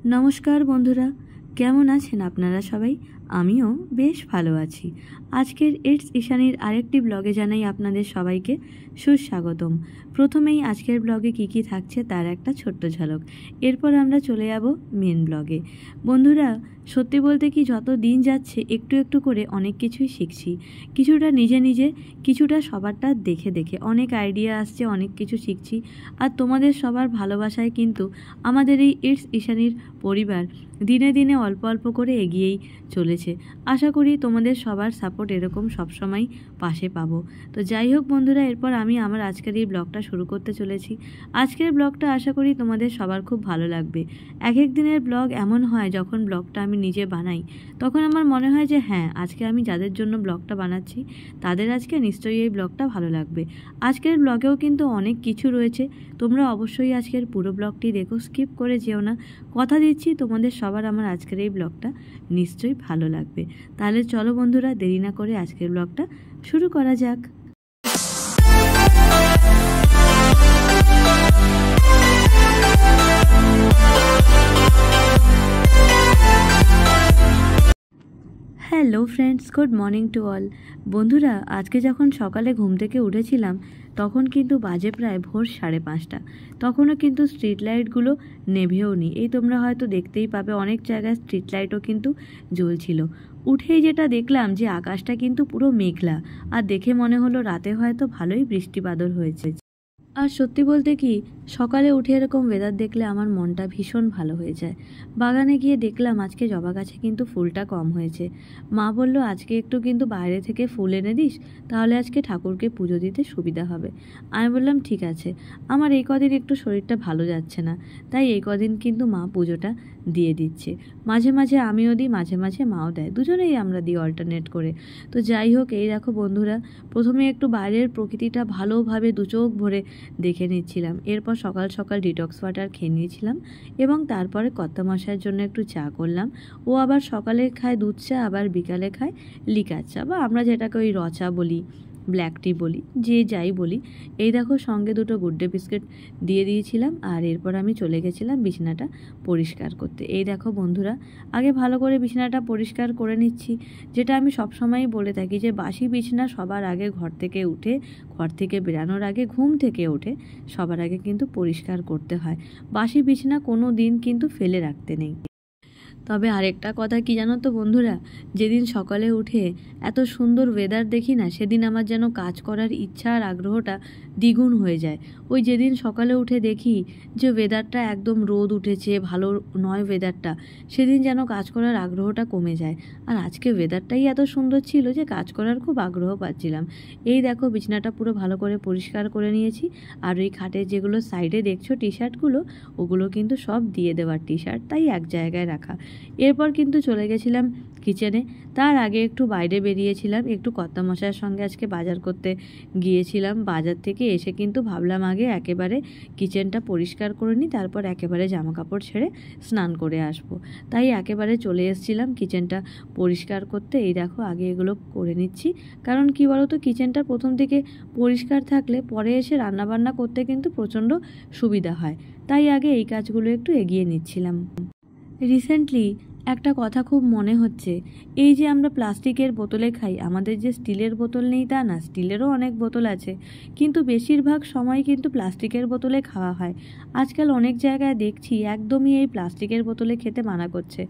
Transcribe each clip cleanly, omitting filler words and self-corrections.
नमस्कार बंधुरा केमन आছেন আপনারা সবাই। আমিও বেশ ভালো আছি। আজকের ইটস ঈশানীর আরেকটি ব্লগে জানাই আপনাদের সবাইকে সুস্বাগতম। প্রথমেই আজকের ব্লগে কি কি থাকছে তার একটা ছোট্ট ঝলক, এরপর আমরা চলে যাব মেন ব্লগে। বন্ধুরা সত্যি বলতে কি যত দিন যাচ্ছে একটু একটু করে অনেক কিছুই শিখছি, কিছুটা নিজে নিজে, কিছুটা সবারটা দেখে দেখে অনেক আইডিয়া আসছে, অনেক কিছু শিখছি। আর তোমাদের সবার ভালোবাসায় কিন্তু আমাদের এই ইটস ঈশানীর পরিবার দিনে দিনে অল্প অল্প করে এগিয়েই চলেছে। আশা করি তোমাদের সবার সাপোর্ট এরকম সবসময় পাশে পাবো। তো যাই হোক বন্ধুরা, এরপর আমি আমার আজকের এই ব্লগটা শুরু করতে চলেছি। আজকের ব্লগটা আশা করি তোমাদের সবার খুব ভালো লাগবে। এক এক দিনের ব্লগ এমন হয় যখন ব্লগটা আমি নিজে বানাই তখন আমার মনে হয় যে হ্যাঁ, আজকে আমি যাদের জন্য ব্লগটা বানাচ্ছি তাদের আজকে নিশ্চয়ই এই ব্লগটা ভালো লাগবে। আজকের ব্লগেও কিন্তু অনেক কিছু রয়েছে, তোমরা অবশ্যই আজকের পুরো ব্লগটি দেখো, স্কিপ করে যেও না। কথা দিচ্ছি তোমাদের সবার আমার আজকের এই ব্লগটা নিশ্চয়ই ভালো লাগবে। তাহলে চলো বন্ধুরা, দেরি না করে আজকের ব্লগটা শুরু করা যাক। Hello friends, good morning to all. বন্ধুরা আজকে যখন সকালে ঘুম থেকে উঠেছিলাম তখন কিন্তু বাজে প্রায় ভোর 5:30। তখনও কিন্তু স্ট্রিট লাইটগুলো নেভেও নি। এই তোমরা হয়তো দেখতেই পাবে অনেক জায়গায় স্ট্রিট লাইটও কিন্তু জ্বলছিল। উঠেই যেটা দেখলাম যে আকাশটা কিন্তু পুরো মেঘলা, আর দেখে মনে হলো রাতে হয়তো ভালোই বৃষ্টি বাদল হয়েছে। আর সত্যি বলতে কি সকালে উঠে এরকম ওয়েদার দেখলে আমার মনটা ভীষণ ভালো হয়ে যায়। বাগানে গিয়ে দেখলাম আজকে জবা গাছে কিন্তু ফুলটা কম হয়েছে। মা বলল আজকে একটু কিন্তু বাইরে থেকে ফুল এনে দিস, তাহলে আজকে ঠাকুরকে পুজো দিতে সুবিধা হবে। আমি বললাম ঠিক আছে। আমার এই কদিন একটু শরীরটা ভালো যাচ্ছে না, তাই এই কদিন কিন্তু মা পুজোটা দিয়ে দিচ্ছে। মাঝে মাঝে আমিও দিই, মাঝে মাঝে মাও দেয়, দুজনেই আমরা দিই অল্টারনেট করে। তো যাই হোক, এই দেখো বন্ধুরা, প্রথমে একটু বাইরের প্রকৃতিটা ভালোভাবে দু চোখ ভরে দেখে নিচ্ছিলাম। এরপর সকাল সকাল ডিটক্স ওয়াটার খেয়ে নিয়েছিলাম এবং তারপরে কর্তামশাইয়ের জন্য একটু চা করলাম। ও আবার সকালে খায় দুধ চা, আবার বিকালে খায় লিকার চা, বা আমরা যেটাকে ওই র চা বলি, ব্ল্যাক টি বলি, যে যাই বলি। এই দেখো সঙ্গে দুটো গুড ডে বিস্কিট দিয়ে দিয়েছিলাম। আর এরপর আমি চলে গেছিলাম বিছানাটা পরিষ্কার করতে। এই দেখো বন্ধুরা, আগে ভালো করে বিছানাটা পরিষ্কার করে নিচ্ছি। যেটা আমি সবসময়ই বলে থাকি যে বাসি বিছানা সবার আগে ঘর থেকে বেরানোর আগে, ঘুম থেকে উঠে সবার আগে কিন্তু পরিষ্কার করতে হয়। বাসি বিছানা কোনো দিন কিন্তু ফেলে রাখতে নেই। তবে আরেকটা কথা কি জানো তো বন্ধুরা, যেদিন সকালে উঠে এত সুন্দর ওয়েদার দেখি না, সেদিন আমার যেন কাজ করার ইচ্ছা আর আগ্রহটা দ্বিগুণ হয়ে যায়। ওই যেদিন সকালে উঠে দেখি যে ওয়েদারটা একদম রোদ উঠেছে, ভালো নয় ওয়েদারটা, সেদিন যেন কাজ করার আগ্রহটা কমে যায়। আর আজকে ওয়েদারটাই এত সুন্দর ছিল যে কাজ করার খুব আগ্রহ পাচ্ছিলাম। এই দেখো বিছানাটা পুরো ভালো করে পরিষ্কার করে নিয়েছি। আর ওই খাটের যেগুলো সাইডে দেখছো টি শার্টগুলো, ওগুলো কিন্তু সব দিয়ে দেওয়ার টি শার্ট, তাই এক জায়গায় রাখা। এরপর কিন্তু চলে গেছিলাম কিচেনে। তার আগে একটু বাইরে বেরিয়েছিলাম, একটু কর্তামশাইয়ের সঙ্গে আজকে বাজার করতে গিয়েছিলাম। বাজার থেকে এসে কিন্তু ভাবলাম আগে একেবারে কিচেনটা পরিষ্কার করে নিই, তারপর একেবারে জামা কাপড় ছেড়ে স্নান করে আসবো। তাই একেবারে চলে এসেছিলাম কিচেনটা পরিষ্কার করতে। এই দেখো আগে এগুলো করে নিচ্ছি, কারণ কি বলতো, কিচেনটা প্রথম থেকে পরিষ্কার থাকলে পরে এসে রান্নাবান্না করতে কিন্তু প্রচণ্ড সুবিধা হয়। তাই আগে এই কাজগুলো একটু এগিয়ে নিচ্ছিলাম। রিসেন্টলি একটা কথা খুব মনে হচ্ছে, এই যে আমরা প্লাস্টিকের বোতলে খাই, আমাদের যে স্টিলের বোতল নেই তা না, স্টিলেরও অনেক বোতল আছে, কিন্তু বেশিরভাগ সময় কিন্তু প্লাস্টিকের বোতলে খাওয়া হয়। আজকাল অনেক জায়গায় দেখছি একদমই এই প্লাস্টিকের বোতলে খেতে মানা করছে।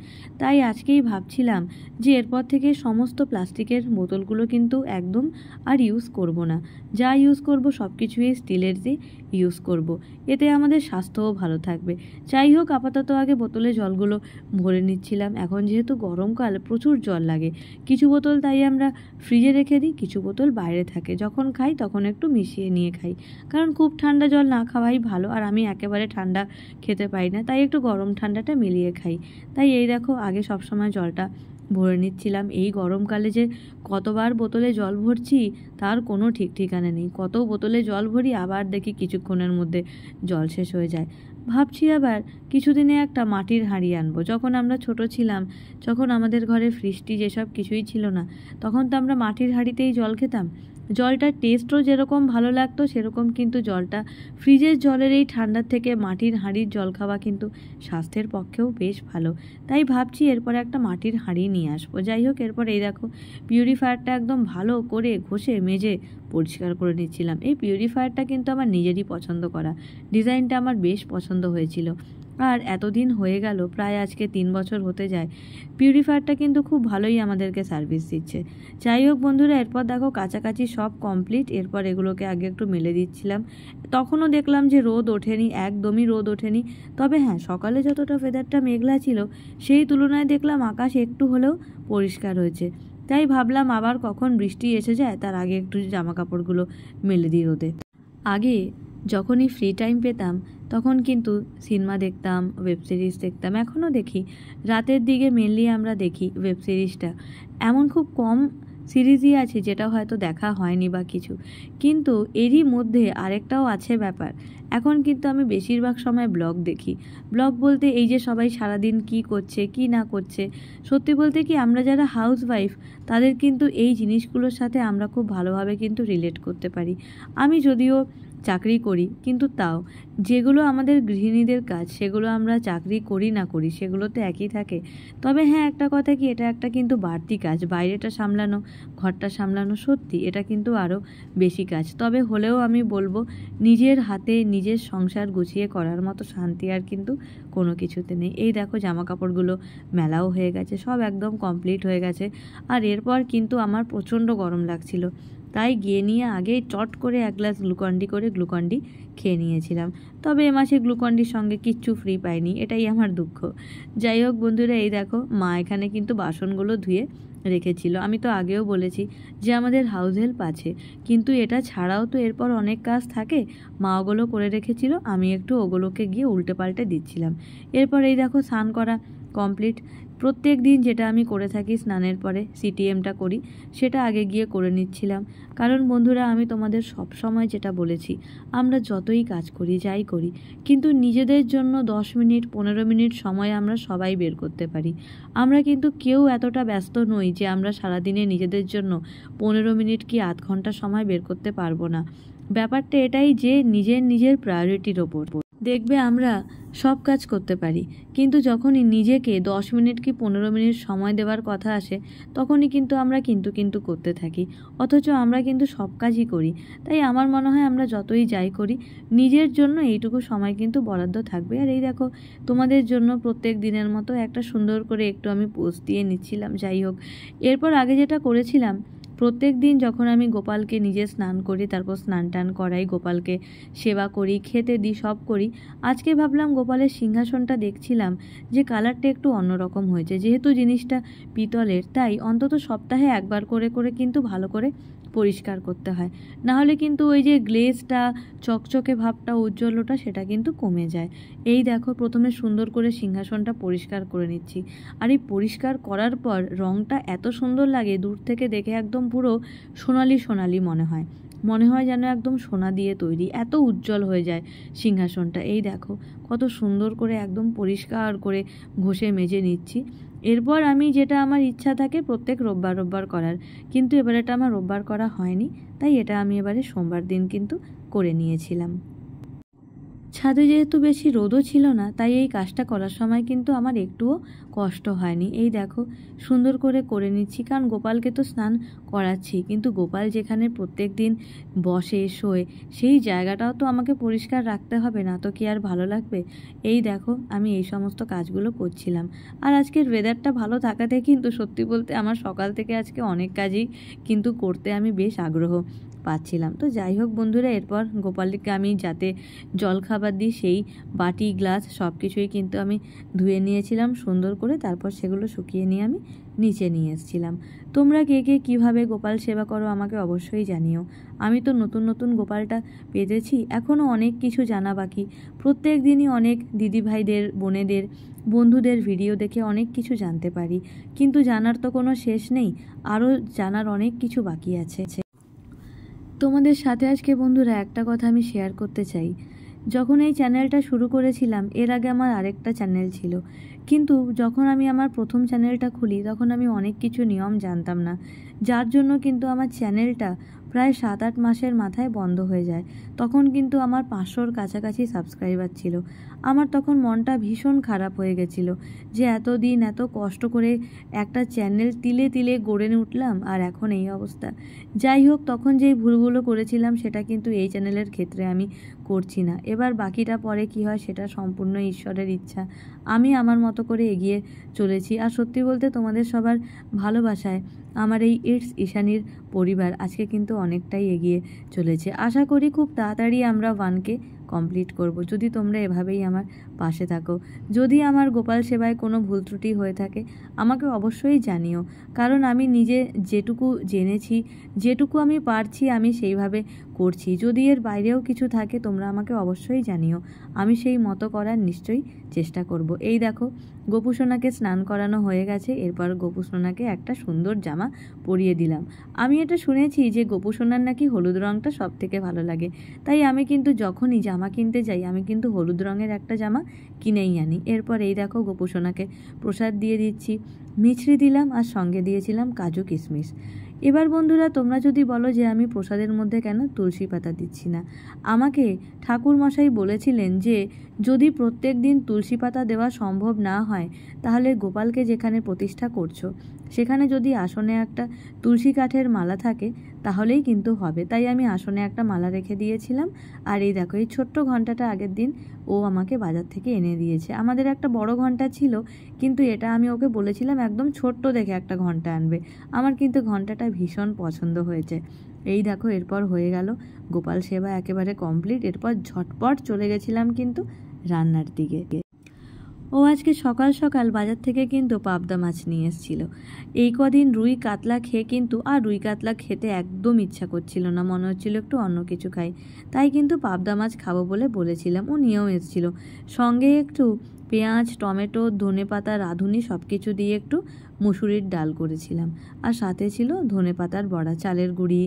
তাই আজকেই ভাবছিলাম যে এরপর থেকে সমস্ত প্লাস্টিকের বোতলগুলো কিন্তু একদম আর ইউজ করব না। যা ইউজ করব সব কিছুই স্টিলের দিয়ে ইউজ করব, এতে আমাদের স্বাস্থ্যও ভালো থাকবে। যাই হোক, আপাতত আগে বোতলে জলগুলো ভরে নিচ্ছিলাম। এখন যেহেতু গরমকাল প্রচুর জল লাগে, কিছু বোতল তাই আমরা ফ্রিজে রেখে দিই, কিছু বোতল বাইরে থাকে, যখন খাই তখন একটু মিশিয়ে নিয়ে খাই, কারণ খুব ঠান্ডা জল না খাওয়াই ভালো। আর আমি একেবারে ঠান্ডা খেতে পারি না, তাই একটু গরম ঠান্ডাটা মিলিয়ে খাই। তাই এই দেখো আগে সবসময় জলটা ভরে নিচ্ছিলাম। এই গরমকালে যে কতবার বোতলে জল ভরছি তার কোনো ঠিক ঠিকানা নেই। কত বোতলে জল ভরি, আবার দেখি কিছুক্ষণের মধ্যে জল শেষ হয়ে যায়। ভাবছি আবার কিছুদিনে একটা মাটির হাঁড়ি আনবো। যখন আমরা ছোট ছিলাম, যখন আমাদের ঘরে ফ্রিজটি যেসব কিছুই ছিল না, তখন তো আমরা মাটির হাঁড়িতেই জল খেতাম। জলটার টেস্টও যেরকম ভালো লাগতো সেরকম কিন্তু জলটা ফ্রিজের জলের এই ঠান্ডার থেকে মাটির হাঁড়ির জল খাওয়া কিন্তু স্বাস্থ্যের পক্ষেও বেশ ভালো। তাই ভাবছি এরপরে একটা মাটির হাঁড়ি নিয়ে আসবো। যাই হোক, এরপর এই দেখো পিউরিফায়ারটা একদম ভালো করে ঘষে মেজে পরিষ্কার করে নিচ্ছিলাম। এই পিউরিফায়ারটা কিন্তু আমার নিজেরই পছন্দ করা, ডিজাইনটা আমার বেশ পছন্দ হয়েছিল। আর এতদিন হয়ে গেল, প্রায় আজকে 3 বছর হতে যায়, পিউরিফায়ারটা কিন্তু খুব ভালোই আমাদেরকে সার্ভিস দিচ্ছে। যাই হোক বন্ধুরা, এরপর দেখো কাছাকাছি সব কমপ্লিট। এরপর এগুলোকে আগে একটু মেলে দিচ্ছিলাম। তখনও দেখলাম যে রোদ ওঠেনি, একদমই রোদ ওঠেনি। তবে হ্যাঁ, সকালে যতটা ওয়েদারটা মেঘলা ছিল সেই তুলনায় দেখলাম আকাশ একটু হলেও পরিষ্কার হয়েছে। তাই ভাবলাম আবার কখন বৃষ্টি এসে যায় তার আগে একটু জামা কাপড়গুলো মেলে দিই রোদে। আগে যখনই ফ্রি টাইম পেতাম তখন কিন্তু সিনেমা দেখতাম, ওয়েব সিরিজ দেখতাম, এখনও দেখি। রাতের দিকে মেনলি আমরা দেখি ওয়েব সিরিজটা। এমন খুব কম সিরিজই আছে যেটা হয়তো দেখা হয়নি বা কিছু, কিন্তু এরই মধ্যে আরেকটাও আছে ব্যাপার। এখন কিন্তু আমি বেশিরভাগ সময় ব্লগ দেখি। ব্লগ বলতে এই যে সবাই সারাদিন কি করছে কি না করছে। সত্যি বলতে কি, আমরা যারা হাউসওয়াইফ তাদের কিন্তু এই জিনিসগুলোর সাথে আমরা খুব ভালোভাবে কিন্তু রিলেট করতে পারি। আমি যদিও চাকরি করি, কিন্তু তাও যেগুলো আমাদের গৃহিণীদের কাজ সেগুলো আমরা চাকরি করি না করি সেগুলোতে একই থাকে। তবে হ্যাঁ, একটা কথা কি, এটা একটা কিন্তু বাড়তি কাজ। বাইরেটা সামলানো, ঘরটা সামলানো, সত্যি এটা কিন্তু আরও বেশি কাজ। তবে হলেও আমি বলবো, নিজের হাতে নিজের সংসার গুছিয়ে করার মতো শান্তি আর কিন্তু কোনো কিছুতে নেই। এই দেখো জামা কাপড়গুলো মেলাও হয়ে গেছে, সব একদম কমপ্লিট হয়ে গেছে। আর এরপর কিন্তু আমার প্রচণ্ড গরম লাগছিল, তাই গিয়ে নিয়ে আগে চট করে 1 গ্লাস গ্লুকন্ডি খেয়ে নিয়েছিলাম। তবে এ মাসে গ্লুকন্ডির সঙ্গে কিচ্ছু ফ্রি পাইনি, এটাই আমার দুঃখ। যাই হোক বন্ধুরা, এই দেখো মা এখানে কিন্তু বাসনগুলো ধুয়ে রেখেছিল। আমি তো আগেও বলেছি যে আমাদের হাউস হেল্প আছে, কিন্তু এটা ছাড়াও তো এরপর অনেক কাজ থাকে। মা ওগুলো করে রেখেছিল, আমি একটু ওগুলোকে গিয়ে উল্টে পাল্টে দিচ্ছিলাম। এরপর এই দেখো স্নান করা কমপ্লিট। প্রত্যেক দিন যেটা আমি করে থাকি, স্নানের পরে সিটিএমটা করি, সেটা আগে গিয়ে করে নিচ্ছিলাম। কারণ বন্ধুরা, আমি তোমাদের সব সময় যেটা বলেছি, আমরা যতই কাজ করি যাই করি, কিন্তু নিজেদের জন্য 10 মিনিট 15 মিনিট সময় আমরা সবাই বের করতে পারি। আমরা কিন্তু কেউ এতটা ব্যস্ত নই যে আমরা সারাদিনে নিজেদের জন্য 15 মিনিট কি আধ ঘন্টা সময় বের করতে পারবো না। ব্যাপারটা এটাই যে নিজের প্রায়োরিটির ওপর দেখবে আমরা সব কাজ করতে পারি, কিন্তু যখনই নিজেকে 10 মিনিট কি 15 মিনিট সময় দেওয়ার কথা আসে তখনই কিন্তু আমরা কিন্তু করতে থাকি, অথচ আমরা কিন্তু সব কাজই করি। তাই আমার মনে হয় আমরা যতই যাই করি, নিজের জন্য এইটুকু সময় কিন্তু বরাদ্দ থাকবে। আর এই দেখো তোমাদের জন্য প্রত্যেক দিনের মতো একটা সুন্দর করে একটু আমি পোস্ট দিয়ে নিচ্ছিলাম। যাই হোক, এরপর আগে যেটা করেছিলাম, প্রত্যেক দিন যখন আমি গোপালকে নিজে স্নান করি, তারপর স্নান টান করাই, গোপালকে সেবা করি, খেতে দিই, সব করি। আজকে ভাবলাম গোপালের সিংহাসনটা দেখছিলাম যে কালারটা একটু অন্যরকম হয়েছে, যেহেতু জিনিসটা পিতলের, তাই অন্তত সপ্তাহে একবার করে কিন্তু ভালো করে পরিষ্কার করতে হয়। নাহলে কিন্তু ওই যে গ্লেজটা, চকচকে ভাবটা, উজ্জ্বলতা, সেটা কিন্তু কমে যায়। এই দেখো প্রথমে সুন্দর করে সিংহাসনটা পরিষ্কার করে নিচ্ছি। আর এই পরিষ্কার করার পর রঙটা এত সুন্দর লাগে, দূর থেকে দেখে একদম পুরো সোনালি মনে হয় যেন একদম সোনা দিয়ে তৈরি, এত উজ্জ্বল হয়ে যায় সিংহাসনটা। এই দেখো কত সুন্দর করে একদম পরিষ্কার করে ঘষে মেজে নিচ্ছি। এরপর আমি যেটা আমার ইচ্ছা থাকে প্রত্যেক রোববার করার, কিন্তু এবার এটা আমার রোববার করা হয়নি, তাই এটা আমি এবারে সোমবার দিন কিন্তু করে নিয়েছিলাম। ছাদে যেহেতু বেশি রোদও ছিল না, তাই এই কাজটা করার সময় কিন্তু আমার একটুও কষ্ট হয়নি। এই দেখো সুন্দর করে নিচ্ছি, কারণ গোপালকে তো স্নান করাচ্ছি, কিন্তু গোপাল যেখানে প্রত্যেক দিন বসে শোয় সেই জায়গাটাও তো আমাকে পরিষ্কার রাখতে হবে, না তো কি আর ভালো লাগবে। এই দেখো আমি এই সমস্ত কাজগুলো করছিলাম। আর আজকের ওয়েদারটা ভালো থাকাতে কিন্তু সত্যি বলতে আমার সকাল থেকে আজকে অনেক কাজই কিন্তু করতে আমি বেশ আগ্রহ পাচ্ছিলাম। তো যাই হোক বন্ধুরা, এরপর গোপালকে আমি যাতে জলখাবার দিই সেই বাটি, গ্লাস সব কিছুই কিন্তু আমি ধুয়ে নিয়েছিলাম সুন্দর করে। তারপর সেগুলো শুকিয়ে নিয়ে আমি নিচে নিয়ে এসেছিলাম। তোমরা কে কীভাবে গোপাল সেবা করো আমাকে অবশ্যই জানিও। আমি তো নতুন গোপালটা পেতেছি, এখনও অনেক কিছু জানা বাকি। প্রত্যেক দিনই অনেক দিদিভাইদের, বোনেদের, বন্ধুদের ভিডিও দেখে অনেক কিছু জানতে পারি, কিন্তু জানার তো কোনো শেষ নেই, আরও জানার অনেক কিছু বাকি আছে। তোমাদের সাথে আজকে বন্ধুরা একটা কথা আমি শেয়ার করতে চাই। যখন এই চ্যানেলটা শুরু করেছিলাম, এর আগে আমার আরেকটা চ্যানেল ছিল, কিন্তু যখন আমি আমার প্রথম চ্যানেলটা খুলি তখন আমি অনেক কিছু নিয়ম জানতাম না, যার জন্য কিন্তু আমার চ্যানেলটা প্রায় 7-8 মাসের মাথায় বন্ধ হয়ে যায়। তখন কিন্তু আমার 500-র কাছাকাছি সাবস্ক্রাইবার ছিল। আমার তখন মনটা ভীষণ খারাপ হয়ে গেছিল যে এতদিন এত কষ্ট করে একটা চ্যানেল তিলে তিলে গড়ে উঠলাম আর এখন এই অবস্থা। যাই হোক, তখন যেই ভুলগুলো করেছিলাম সেটা কিন্তু এই চ্যানেলের ক্ষেত্রে আমি করছি না। এবার বাকিটা পরে কি হয় সেটা সম্পূর্ণ ঈশ্বরের ইচ্ছা। আমি আমার মতো করে এগিয়ে চলেছি। আর সত্যি বলতে তোমাদের সবার ভালোবাসায় আমার এই ইটস ঈশানীর পরিবার আজকে কিন্তু অনেকটাই এগিয়ে চলেছে। আশা করি খুব তাড়াতাড়ি আমরা 1K কমপ্লিট করব, যদি তোমরা এভাবেই আমার পাশে থাকো। যদি আমার গোপাল সেবায় কোনো ভুল ত্রুটি হয়ে থাকে আমাকে অবশ্যই জানিও, কারণ আমি নিজে যেটুকু জেনেছি, যেটুকু আমি পারছি আমি সেইভাবে করছি। যদি এর বাইরেও কিছু থাকে তোমরা আমাকে অবশ্যই জানিও, আমি সেই মতো করার নিশ্চয়ই চেষ্টা করব। এই দেখো, গোপুসোনাকে স্নান করানো হয়ে গেছে। এরপর গোপুসোনাকে একটা সুন্দর জামা পরিয়ে দিলাম। আমি এটা শুনেছি যে গোপুসোনার নাকি হলুদ রঙটা সব থেকে ভালো লাগে, তাই আমি কিন্তু যখনই জামা কিনতে যাই আমি কিন্তু হলুদ রঙের একটা জামা কিনেই আনি। এরপর এই দেখো গোপুসোনাকে প্রসাদ দিয়ে দিচ্ছি, মিছরি দিলাম আর সঙ্গে দিয়েছিলাম কাজু কিশমিশ। এবার বন্ধুরা, তোমরা যদি বলো যে আমি প্রসাদের মধ্যে কেন তুলসী পাতা দিচ্ছি না, আমাকে ঠাকুরমশাই বলেছিলেন যে যদি প্রত্যেক দিন তুলসী পাতা দেওয়া সম্ভব না হয় তাহলে গোপালকে যেখানে প্রতিষ্ঠা করছো সেখানে যদি আসনে একটা তুলসী কাঠের মালা থাকে তাহলেই কিন্তু হবে। তাই আমি আসনে একটা মালা রেখে দিয়েছিলাম। আর এই দেখো, এই ছোট্ট ঘন্টাটা আগের দিন ও আমাকে বাজার থেকে এনে দিয়েছে। আমাদের একটা বড় ঘন্টা ছিল, কিন্তু এটা আমি ওকে বলেছিলাম একদম ছোট্ট দেখে একটা ঘন্টা আনবে। আমার কিন্তু ঘন্টাটা ভীষণ পছন্দ হয়েছে। এই দেখো, এরপর হয়ে গেল গোপাল সেবা একেবারে কমপ্লিট। এরপর ঝটপট চলে গেছিলাম কিন্তু রান্নার দিকে। ও আজকে সকাল সকাল বাজার থেকে কিন্তু পাবদা মাছ নিয়ে এসেছিল। এই কদিন রুই কাতলা খেয়ে কিন্তু আর রুই কাতলা খেতে একদম ইচ্ছা করছিল না, মনে হচ্ছিল একটু অন্য কিছু খাই। তাই কিন্তু পাবদা মাছ খাবো বলে বলেছিলাম, ও নিয়েও এসেছিল। সঙ্গে একটু পেঁয়াজ, টমেটো, ধনেপাতা, রাঁধুনি সব কিছু দিয়ে একটু মুসুরির ডাল করেছিলাম। আর সাথে ছিল ধনেপাতার বড়া, চালের গুঁড়ি,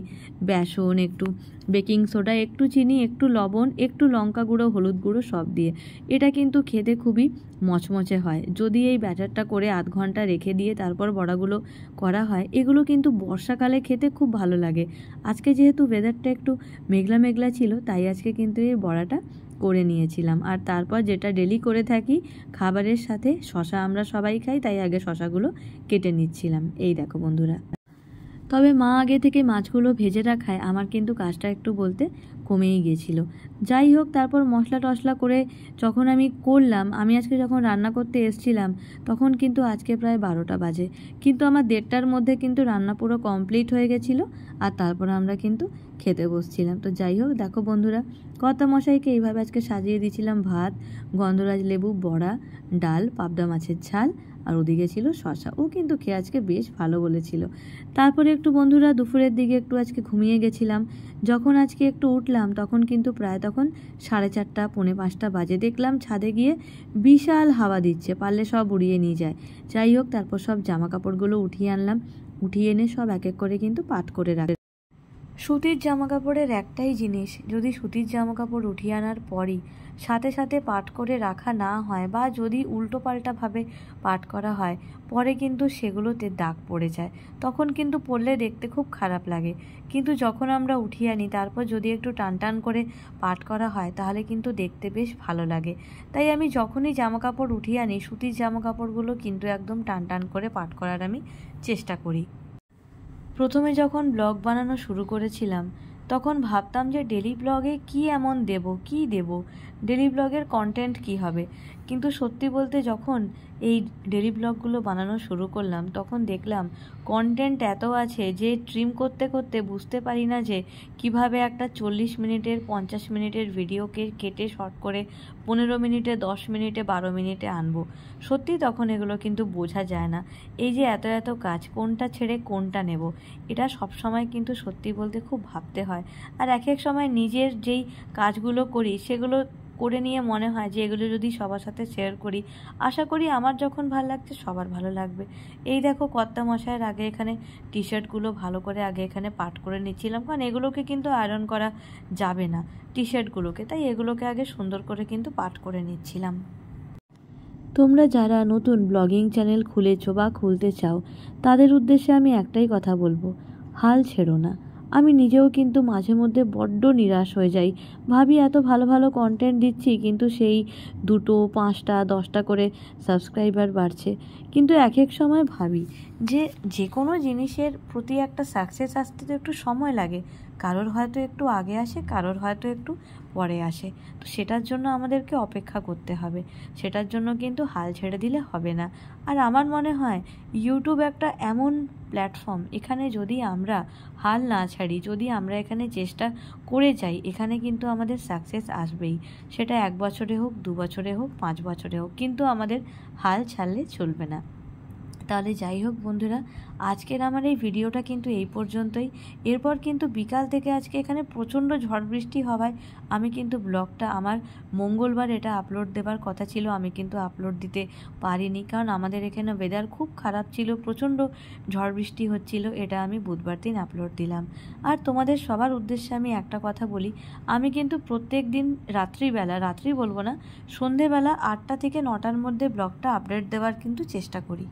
বেসন, একটু বেকিং সোডা, একটু চিনি, একটু লবণ, একটু লঙ্কা গুঁড়ো, হলুদ গুঁড়ো সব দিয়ে। এটা কিন্তু খেতে খুবই মচমচে হয়। যদি এই ব্যাটারটা করে আধ ঘন্টা রেখে দিয়ে তারপর বড়াগুলো করা হয়, এগুলো কিন্তু বর্ষাকালে খেতে খুব ভালো লাগে। আজকে যেহেতু ওয়েদারটা একটু মেঘলা মেঘলা ছিল তাই আজকে কিন্তু এই বড়াটা করে নিয়েছিলাম। আর তারপর যেটা ডেলি করে থাকি, খাবারের সাথে শশা আমরা সবাই খাই, তাই আগে শশাগুলো কেটে নিচ্ছিলাম। এই দেখো বন্ধুরা, তবে মা আগে থেকে মাছগুলো ভেজে রাখায় আমার কিন্তু কাজটা একটু বলতে কমেই গিয়েছিল। যাই হোক, তারপর মশলা টশলা করে যখন আমি করলাম, আমি আজকে যখন রান্না করতে এসেছিলাম তখন কিন্তু আজকে প্রায় 12টা বাজে, কিন্তু আমার 1:30টার মধ্যে কিন্তু রান্না পুরো কমপ্লিট হয়ে গেছিলো। আর তারপর আমরা কিন্তু খেতে বসছিলাম। তো যাই হোক, দেখো বন্ধুরা, কর্তামশাইকে এইভাবে আজকে সাজিয়ে দিয়েছিলাম ভাত, গন্ধরাজ লেবু, বড়া, ডাল, পাবদা মাছের ঝাল, আর ওদিকে ছিল শশা। ও কিন্তু খেয়ে আজকে বেশ ভালো বলেছিল। তারপরে একটু বন্ধুরা দুপুরের দিকে একটু আজকে ঘুমিয়ে গেছিলাম। যখন আজকে একটু উঠলাম তখন কিন্তু প্রায় তখন 4:30, 4:45 বাজে। দেখলাম ছাদে গিয়ে বিশাল হাওয়া দিচ্ছে, পারলে সব উড়িয়ে নিয়ে যায়। যাই হোক, তারপর সব জামা কাপড়গুলো উঠিয়ে আনলাম, উঠিয়ে এনে সব এক এক করে কিন্তু পাট করে রাখলাম। সুতির জামা কাপড়ের একটাই জিনিস, যদি সুতির জামা কাপড় উঠিয়ে আনার পরই সাথে সাথে পাট করে রাখা না হয় বা যদি উল্টো পাল্টাভাবে পাট করা হয়, পরে কিন্তু সেগুলোতে দাগ পড়ে যায়, তখন কিন্তু পরলে দেখতে খুব খারাপ লাগে। কিন্তু যখন আমরা উঠিয়ে আনি তারপর যদি একটু টান টান করে পাট করা হয় তাহলে কিন্তু দেখতে বেশ ভালো লাগে। তাই আমি যখনই জামা কাপড় উঠিয়ে আনি সুতির জামা কাপড়গুলো কিন্তু একদম টান টান করে পাট করার আমি চেষ্টা করি। প্রথমে যখন ব্লগ বানানো শুরু করেছিলাম তখন ভাবতাম যে ডেলি ব্লগে কি এমন দেব, কি দেব, ডেলি ব্লগের কন্টেন্ট কি হবে। কিন্তু সত্যি বলতে যখন এই ডেলি ব্লগগুলো বানানো শুরু করলাম তখন দেখলাম কন্টেন্ট এত আছে যে ট্রিম করতে করতে বুঝতে পারি না যে কিভাবে একটা 40 মিনিটের 50 মিনিটের ভিডিওকে কেটে শর্ট করে 15 মিনিটে, 10 মিনিটে, 12 মিনিটে আনবো। সত্যি তখন এগুলো কিন্তু বোঝা যায় না। এই যে এত এত কাজ, কোনটা ছেড়ে কোনটা নেব, এটা সব সময় কিন্তু সত্যি বলতে খুব ভাবতে হয়। আর এক এক সময় নিজের যেই কাজগুলো করি সেগুলো করে নিয়ে মনে হয় যে এগুলো যদি সবার সাথে শেয়ার করি, আশা করি আমার যখন ভালো লাগছে সবার ভালো লাগবে। এই দেখো, কর্তামশাইয়ের আগে এখানে টি শার্টগুলো ভালো করে আগে এখানে পাট করে নিচ্ছিলাম, কারণ এগুলোকে কিন্তু আয়রন করা যাবে না টি শার্টগুলোকে, তাই এগুলোকে আগে সুন্দর করে কিন্তু পাট করে নিচ্ছিলাম। তোমরা যারা নতুন ব্লগিং চ্যানেল খুলেছো বা খুলতে চাও তাদের উদ্দেশ্যে আমি একটাই কথা বলবো, হাল ছেড়ো না। আমি নিজেও কিন্তু মাঝে মধ্যে বড্ড নিরাশ হয়ে যাই। ভাবি এত ভালো ভালো কন্টেন্ট দিচ্ছি, কিন্তু সেই 2, 5টা 10টা করে সাবস্ক্রাইবার বাড়ছে। কিন্তু এক এক সময় ভাবি যে কোনো জিনিসের প্রতি একটা সাকসেস আসতে তো একটু সময় লাগে। কারোর হয়তো একটু আগে আসে, কারোর হয়তো একটু পরে আসে। তো সেটার জন্য আমাদেরকে অপেক্ষা করতে হবে, সেটার জন্য কিন্তু হাল ছেড়ে দিলে হবে না। আর আমার মনে হয় ইউটিউব একটা এমন প্ল্যাটফর্ম, এখানে যদি আমরা হাল না ছাড়ি, যদি আমরা এখানে চেষ্টা করে যাই, এখানে কিন্তু আমাদের সাকসেস আসবেই। সেটা 1 বছরে হোক, 2 বছরে হোক, 5 বছরে হোক, কিন্তু আমাদের হাল ছাড়লে চলবে না। তাহলে যাই হোক বন্ধুরা, আজকের আমার এই ভিডিওটা কিন্তু এই পর্যন্তই। এরপর কিন্তু বিকাল থেকে আজকে এখানে প্রচণ্ড ঝড় বৃষ্টি হওয়ায় আমি কিন্তু ব্লগটা আমার মঙ্গলবার এটা আপলোড দেবার কথা ছিল, আমি কিন্তু আপলোড দিতে পারিনি, কারণ আমাদের এখানে ওয়েদার খুব খারাপ ছিল, প্রচণ্ড ঝড় বৃষ্টি হচ্ছিল। এটা আমি বুধবার দিন আপলোড দিলাম। আর তোমাদের সবার উদ্দেশ্যে আমি একটা কথা বলি, আমি কিন্তু প্রত্যেক দিন রাত্রি বলবো না, সন্ধেবেলা 8টা থেকে 9টার মধ্যে ব্লগটা আপডেট দেওয়ার কিন্তু চেষ্টা করি।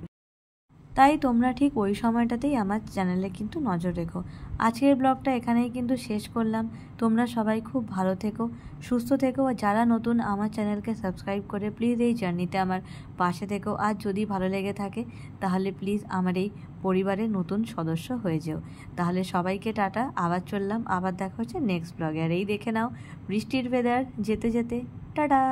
তাই তোমরা ঠিক ওই সময়টাতেই আমার চ্যানেলে কিন্তু নজর রেখো। আজকের ব্লগটা এখানেই কিন্তু শেষ করলাম। তোমরা সবাই খুব ভালো থেকো, সুস্থ থেকো। আর যারা নতুন, আমার চ্যানেলকে সাবস্ক্রাইব করে প্লিজ এই জার্নিতে আমার পাশে থেকো। আর যদি ভালো লেগে থাকে তাহলে প্লিজ আমার এই পরিবারের নতুন সদস্য হয়ে যেও। তাহলে সবাইকে টাটা, আবার চললাম, আবার দেখা হচ্ছে নেক্সট ব্লগে। আর এই দেখে নাও বৃষ্টির ওয়েদার যেতে যেতে, টাটা।